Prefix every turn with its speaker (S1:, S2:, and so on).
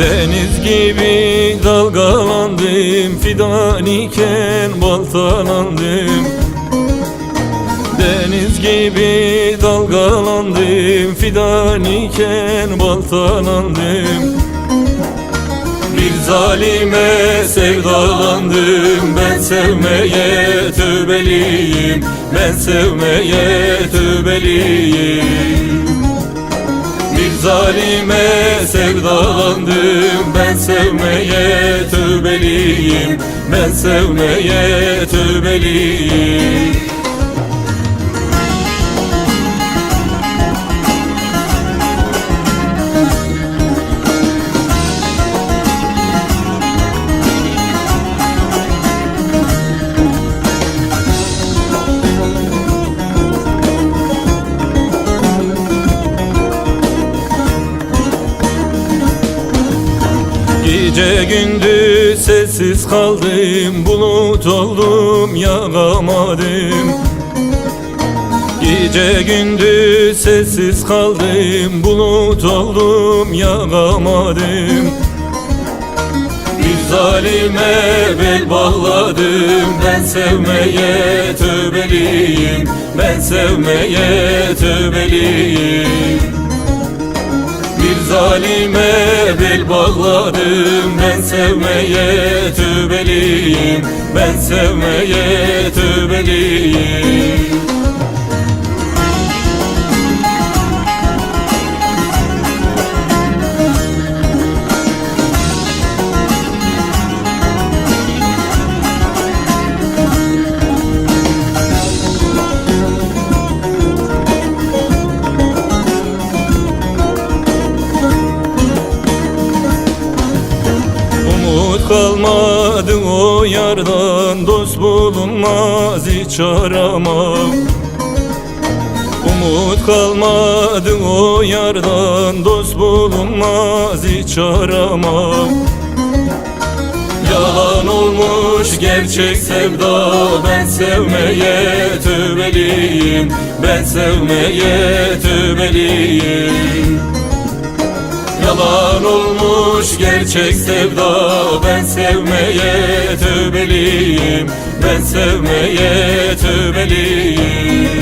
S1: Deniz gibi dalgalandım, fidan iken baltalandım. Deniz gibi dalgalandım, fidan iken baltalandım. Bir zalime sevdalandım, ben sevmeye tövbeliyim, ben sevmeye tövbeliyim. Bir zalime sevdalandım, ben sevmeye tövbeliyim, ben sevmeye tövbeliyim. Gece gündüz sessiz kaldım, bulut oldum yağamadım. Gece gündüz sessiz kaldım, bulut oldum yağamadım. Bir zalime bel bağladım, ben sevmeye tövbeliyim, ben sevmeye tövbeliyim. Bir zalime bel bağladım, ben sevmeye tövbeliyim, ben sevmeye tövbeliyim. Umut kalmadı o yardan, dost bulunmaz hiç aramam. Umut kalmadı o yardan, dost bulunmaz hiç aramam. Yalan olmuş gerçek sevda, ben sevmeye tövbeliyim, ben sevmeye tövbeliyim. Yalan olmuş gerçek sevda, ben sevmeye tövbeliyim, ben sevmeye tövbeliyim.